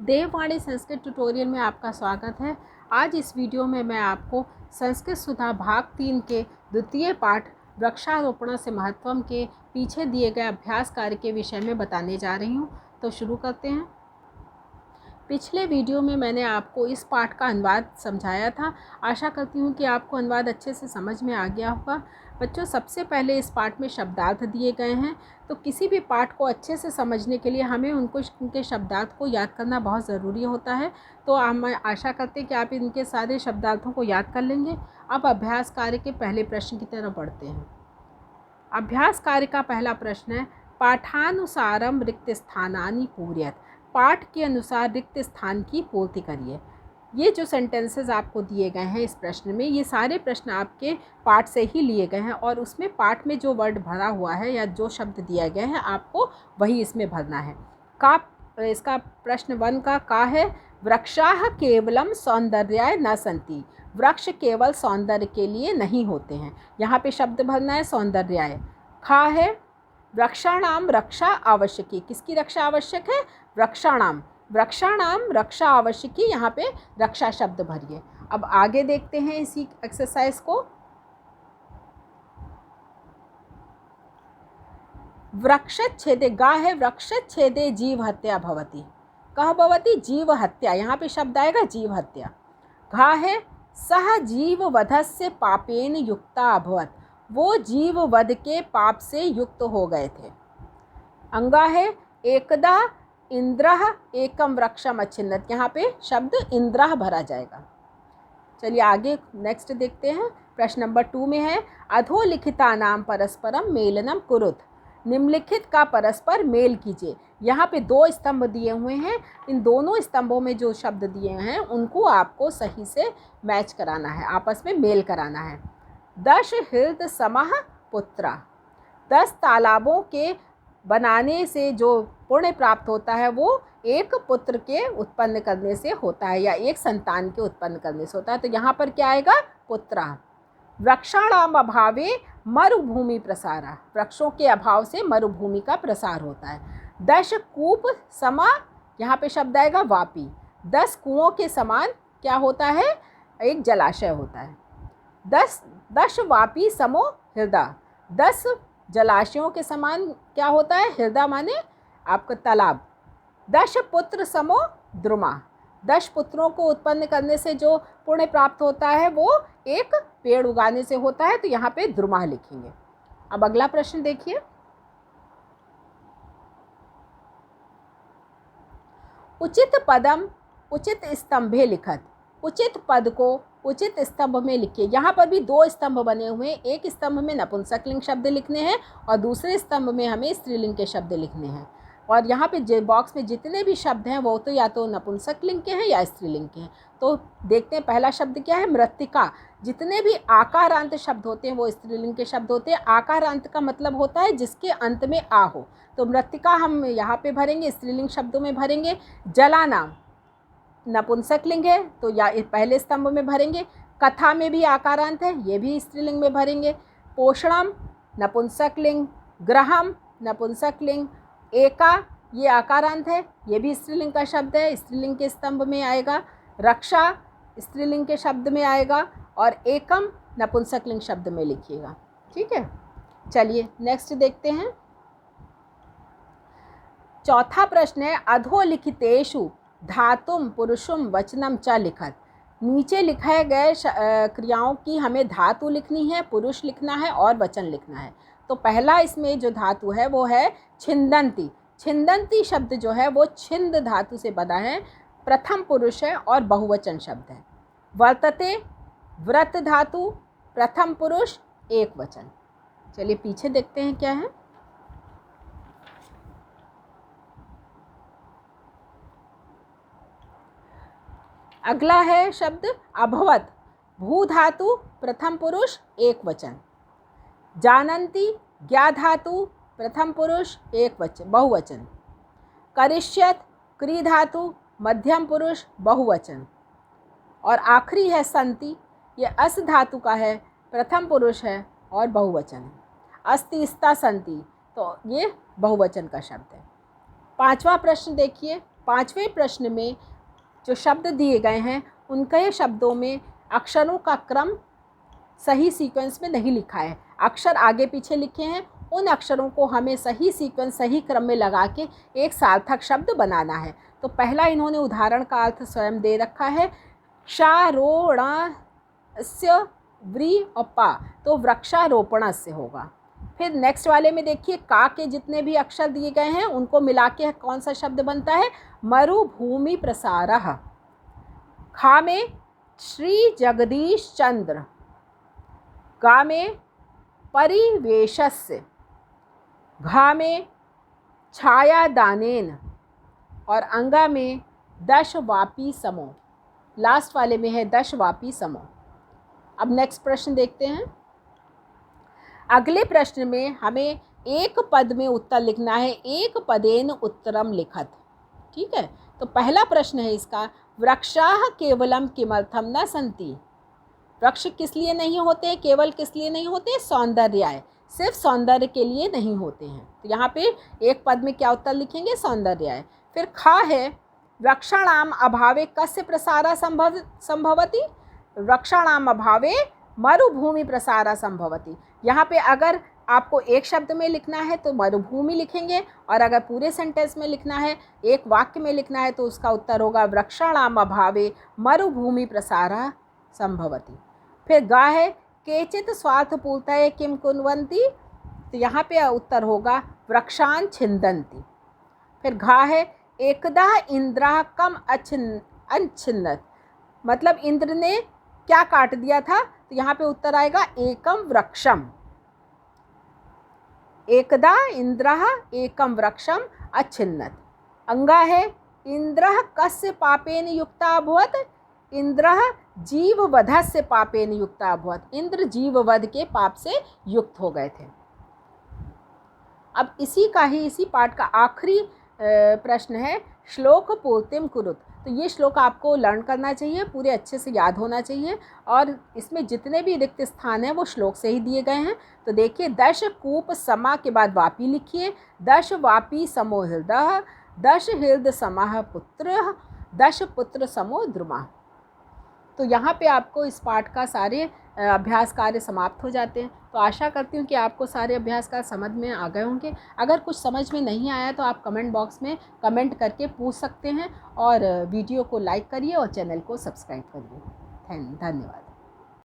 देववाणी संस्कृत ट्यूटोरियल में आपका स्वागत है। आज इस वीडियो में मैं आपको संस्कृत सुधा भाग 3 के द्वितीय पाठ वृक्षारोपण से महत्वम के पीछे दिए गए अभ्यास कार्य के विषय में बताने जा रही हूँ। तो शुरू करते हैं। पिछले वीडियो में मैंने आपको इस पाठ का अनुवाद समझाया था। आशा करती हूँ कि आपको अनुवाद अच्छे से समझ में आ गया होगा। बच्चों, सबसे पहले इस पाठ में शब्दार्थ दिए गए हैं, तो किसी भी पाठ को अच्छे से समझने के लिए हमें उनके शब्दार्थ को याद करना बहुत ज़रूरी होता है। तो हम आशा करते हैं कि आप इनके सारे शब्दार्थों को याद कर लेंगे। अब अभ्यास कार्य के पहले प्रश्न की तरफ बढ़ते हैं। अभ्यास कार्य का पहला प्रश्न है, पाठानुसारम रिक्त स्थानानि पूरयत। पाठ के अनुसार रिक्त स्थान की पूर्ति करिए। ये जो सेंटेंसेस आपको दिए गए हैं इस प्रश्न में, ये सारे प्रश्न आपके पाठ से ही लिए गए हैं और उसमें पाठ में जो वर्ड भरा हुआ है या जो शब्द दिया गया है आपको वही इसमें भरना है। इसका प्रश्न 1 का है, वृक्षाः केवलम सौंदर्याय न सन्ति। वृक्ष केवल सौंदर्य के लिए नहीं होते हैं। यहाँ पे शब्द भरना है सौंदर्याय। खा है, वृक्षाणाम रक्षा आवश्यकी। किसकी रक्षा आवश्यक है? वृक्षाणाम। वृक्षाणाम रक्षा आवश्यकी, यहाँ पे रक्षा शब्द भरिए। अब आगे देखते हैं इसी एक्सरसाइज को। वृक्षच्छेदे गा है, वृक्षच्छेदे जीव हत्या भवति। कह भवति? जीव हत्या। यहाँ पे शब्द आएगा जीव हत्या। घा है, सह जीव वधस्य पापेन युक्ता अभवत। वो जीव वध के पाप से युक्त हो गए थे। अंगा है, एकदा इंद्रः एकम वृक्षम अच्छिन्नत। यहाँ पे शब्द इंद्रः भरा जाएगा। चलिए आगे नेक्स्ट देखते हैं। प्रश्न नंबर 2 में है, अधोलिखिता नाम परस्परम मेलनम कुरुत। निम्नलिखित का परस्पर मेल कीजिए। यहाँ पे 2 स्तंभ दिए हुए हैं। इन दोनों स्तंभों में जो शब्द दिए हैं उनको आपको सही से मैच कराना है, आपस में मेल कराना है। 10 हृद समः पुत्रा। 10 तालाबों के बनाने से जो पुण्य प्राप्त होता है वो एक पुत्र के उत्पन्न करने से होता है या एक संतान के उत्पन्न करने से होता है। तो यहाँ पर क्या आएगा? पुत्रा। वृक्षाणाम अभावे मरुभूमि प्रसारा। वृक्षों के अभाव से मरुभूमि का प्रसार होता है। 10 कूप समा, यहाँ पे शब्द आएगा वापी। 10 कुओं के समान क्या होता है? एक जलाशय होता है। 10 वापी समो हृदय। 10 जलाशयों के समान क्या होता है? हृदय माने आपका तालाब। 10 पुत्र समो द्रुमा। 10 पुत्रों को उत्पन्न करने से जो पुण्य प्राप्त होता है वो एक पेड़ उगाने से होता है। तो यहाँ पे द्रुमा लिखेंगे। अब अगला प्रश्न देखिए। उचित पदम उचित स्तंभे लिखत। उचित पद को उचित स्तंभ में लिखिए। यहाँ पर भी 2 स्तंभ बने हुए हैं। एक स्तंभ में नपुंसकलिंग शब्द लिखने हैं और दूसरे स्तंभ में हमें स्त्रीलिंग के शब्द लिखने हैं। और यहाँ पे बॉक्स में जितने भी शब्द हैं वो तो या तो नपुंसकलिंग के हैं या स्त्रीलिंग के हैं। तो देखते हैं पहला शब्द क्या है? मृत्तिका। जितने भी आकारांत शब्द होते हैं वो स्त्रीलिंग के शब्द होते हैं। आकारांत का मतलब होता है जिसके अंत में आ हो। तो मृत्तिका हम यहाँ पे भरेंगे, स्त्रीलिंग शब्दों में भरेंगे। जलानाम नपुंसकलिंग है तो या पहले स्तंभ में भरेंगे। कथा में भी आकारांत है, ये भी स्त्रीलिंग में भरेंगे। पोषणम नपुंसकलिंग। ग्रहम नपुंसकलिंग। एका ये आकारांत है, ये भी स्त्रीलिंग का शब्द है, स्त्रीलिंग के स्तंभ में आएगा। रक्षा स्त्रीलिंग के शब्द में आएगा और एकम नपुंसकलिंग शब्द में लिखिएगा। ठीक है, चलिए नेक्स्ट देखते हैं। चौथा प्रश्न है, अधोलिखितेषु धातुम पुरुषुम वचनम च लिखत। नीचे लिखाए गए क्रियाओं की हमें धातु लिखनी है, पुरुष लिखना है और वचन लिखना है। तो पहला इसमें जो धातु है वो है छिंदंती। छिंदंती शब्द जो है वो छिंद धातु से बना है, प्रथम पुरुष है और बहुवचन शब्द है। वर्तते व्रत धातु, प्रथम पुरुष, एक वचन। चलिए पीछे देखते हैं क्या है। अगला है शब्द अभवत। भू धातु, प्रथम पुरुष, एक वचन। जानन्ति ज्ञा धातु, प्रथम पुरुष, एक वचन बहुवचन। करिष्यत क्री धातु, मध्यम पुरुष, बहुवचन। और आखिरी है संति, ये अस धातु का है, प्रथम पुरुष है और बहुवचन है। अस्ति स्ता संति, तो ये बहुवचन का शब्द है। 5वां प्रश्न देखिए। 5वें प्रश्न में जो शब्द दिए गए हैं उनके शब्दों में अक्षरों का क्रम सही सीक्वेंस में नहीं लिखा है। अक्षर आगे पीछे लिखे हैं, उन अक्षरों को हमें सही सीक्वेंस सही क्रम में लगा के एक सार्थक शब्द बनाना है। तो पहला इन्होंने उदाहरण का अर्थ स्वयं दे रखा है, क्षारोपणस्य व्री और पा, तो वृक्षारोपणस्य होगा। फिर नेक्स्ट वाले में देखिए, का के जितने भी अक्षर दिए गए हैं उनको मिला के कौन सा शब्द बनता है, मरुभूमि प्रसारः। खा में श्री जगदीश चंद्र, गा में परिवेशस्य, घा में छायादानेन और अंगा में दशवापी समो। लास्ट वाले में है दशवापी समो। अब नेक्स्ट प्रश्न देखते हैं। अगले प्रश्न में हमें एक पद में उत्तर लिखना है, एक पदेन उत्तरम लिखत। ठीक है, तो पहला प्रश्न है इसका, वृक्षाः केवलम किमर्थम न सन्ति। वृक्ष किस लिए नहीं होते, केवल किस लिए नहीं होते, सौंदर्याय, सिर्फ सौंदर्य के लिए नहीं होते हैं। तो यहाँ पे एक पद में क्या उत्तर लिखेंगे, सौंदर्याय। फिर खा है, वृक्षाणाम अभावे कस्य प्रसारा संभवति। वृक्षाणाम अभावे मरुभूमि प्रसारा संभवति। यहाँ पे अगर आपको एक शब्द में लिखना है तो मरुभूमि लिखेंगे, और अगर पूरे सेंटेंस में लिखना है, एक वाक्य में लिखना है, तो उसका उत्तर होगा वृक्षाणाम अभावे मरुभूमि प्रसारा संभवति। फिर गा है, केचित स्वार्थपूर्तये किम कुर्वन्ति, तो यहाँ पे उत्तर होगा वृक्षान् छिन्दन्ति। फिर घा है, एकदा इंद्रः कम अच्छिन्नत, मतलब इंद्र ने क्या काट दिया था, तो यहाँ पे उत्तर आएगा एकम वृक्षम। एकदा इंद्रः एकम वृक्षम अच्छिन्नत। अंगा है, इंद्रः कस्य पापेन युक्ता अभवत्, इंद्रः जीववधस्य पापेन युक्ता अभवत्। इंद्र जीववध के पाप से युक्त हो गए थे। अब इसी पाठ का आखिरी प्रश्न है, श्लोक पूर्तिम कुरुत। तो ये श्लोक आपको लर्न करना चाहिए, पूरे अच्छे से याद होना चाहिए, और इसमें जितने भी रिक्त स्थान हैं वो श्लोक से ही दिए गए हैं। तो देखिए, दश कूप समा के बाद वापी लिखिए, दश वापी समो हृदय, दश हृदय समः पुत्र, दश पुत्र समो द्रुमा। तो यहाँ पे आपको इस पाठ का सारे अभ्यास कार्य समाप्त हो जाते हैं। तो आशा करती हूँ कि आपको सारे अभ्यास कार्य समझ में आ गए होंगे। अगर कुछ समझ में नहीं आया तो आप कमेंट बॉक्स में कमेंट करके पूछ सकते हैं, और वीडियो को लाइक करिए और चैनल को सब्सक्राइब करिए। धन्यवाद।